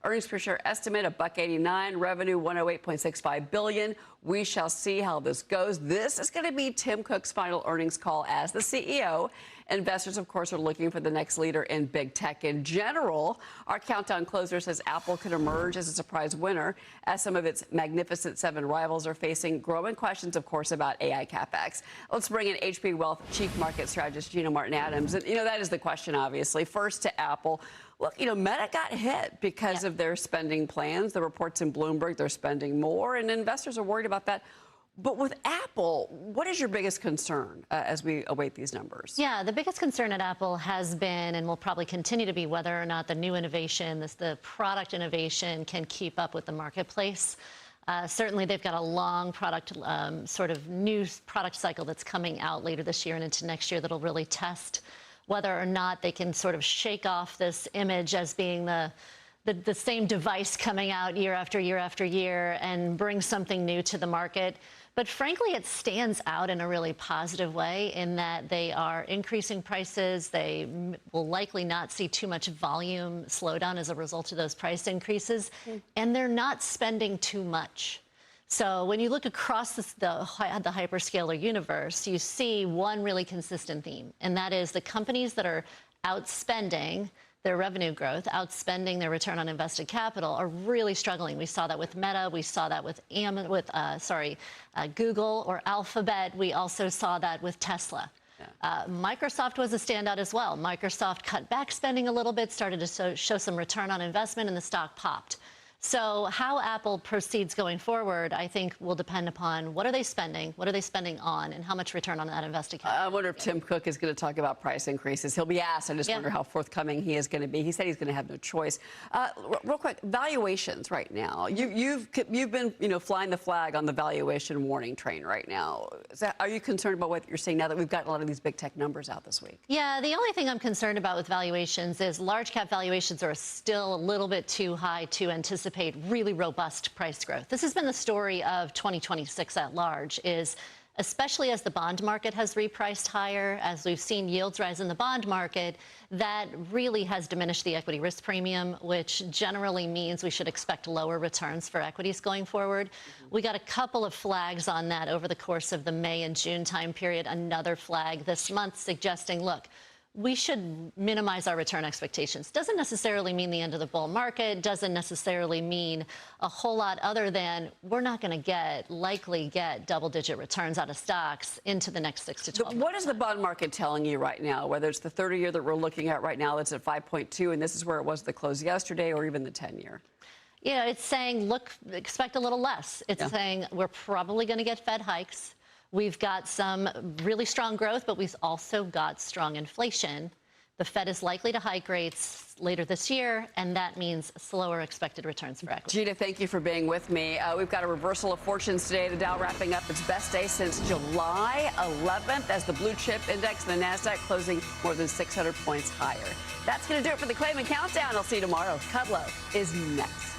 Earnings per share estimate, $1.89. Revenue, $108.65 billion. We shall see how this goes. This is going to be Tim Cook's final earnings call as the CEO. Investors, of course, are looking for the next leader in big tech in general. Our countdown closer says Apple could emerge as a surprise winner as some of its magnificent seven rivals are facing growing questions, of course, about AI capex. Let's bring in HP Wealth Chief Market Strategist Gina Martin Adams. And, that is the question, obviously. First to Apple. Look, Meta got hit because of their spending plans. The reports in Bloomberg, they're spending more, and investors are worried about that. But with Apple, what is your biggest concern as we await these numbers? Yeah, the biggest concern at Apple has been and will probably continue to be whether or not the new innovation, the product innovation, can keep up with the marketplace. Certainly, they've got a long product, sort of new product cycle that's coming out later this year and into next year that'll really test whether or not they can sort of shake off this image as being the same device coming out year after year after year and bring something new to the market. But frankly, it stands out in a really positive way in that they are increasing prices. They will likely not see too much volume slowdown as a result of those price increases. And they're not spending too much. So when you look across the hyperscaler universe, you see one really consistent theme, and that is the companies that are outspending their revenue growth, outspending their return on invested capital, are really struggling. We saw that with Meta. We saw that with Google or Alphabet. We also saw that with Tesla. Microsoft was a standout as well. Microsoft cut back spending a little bit, started to show some return on investment, and the stock popped. So how Apple proceeds going forward, I think, will depend upon what are they spending on, and how much return on that invested capital. I wonder if Tim Cook is going to talk about price increases. He'll be asked. I just wonder how forthcoming he is going to be. He said he's going to have no choice. Real quick, valuations right now. You've been flying the flag on the valuation warning train right now. Are you concerned about what you're seeing now that we've got a lot of these big tech numbers out this week? Yeah, the only thing I'm concerned about with valuations is large cap valuations are still a little bit too high to anticipate really robust price growth. This has been the story of 2026 at large, is especially as the bond market has repriced higher, as we've seen yields rise in the bond market, that really has diminished the equity risk premium, which generally means we should expect lower returns for equities going forward. We got a couple of flags on that over the course of the May and June time period. Another flag this month suggesting, look, we should minimize our return expectations. Doesn't necessarily mean the end of the bull market, doesn't necessarily mean a whole lot other than we're not going to likely get double-digit returns out of stocks into the next 6 to 12 months. What is the bond market telling you right now, whether it's the 30-year that we're looking at right now that's at 5.2, and this is where it was the close yesterday, or even the 10-year? Yeah, it's saying, look, expect a little less. It's saying we're probably going to get Fed hikes. We've got some really strong growth, but we've also got strong inflation. The Fed is likely to hike rates later this year, and that means slower expected returns for equity. Gina, thank you for being with me. We've got a reversal of fortunes today. The Dow wrapping up its best day since July 11th as the blue chip index and the NASDAQ closing more than 600 points higher. That's going to do it for the Claman Countdown. I'll see you tomorrow. Kudlow is next.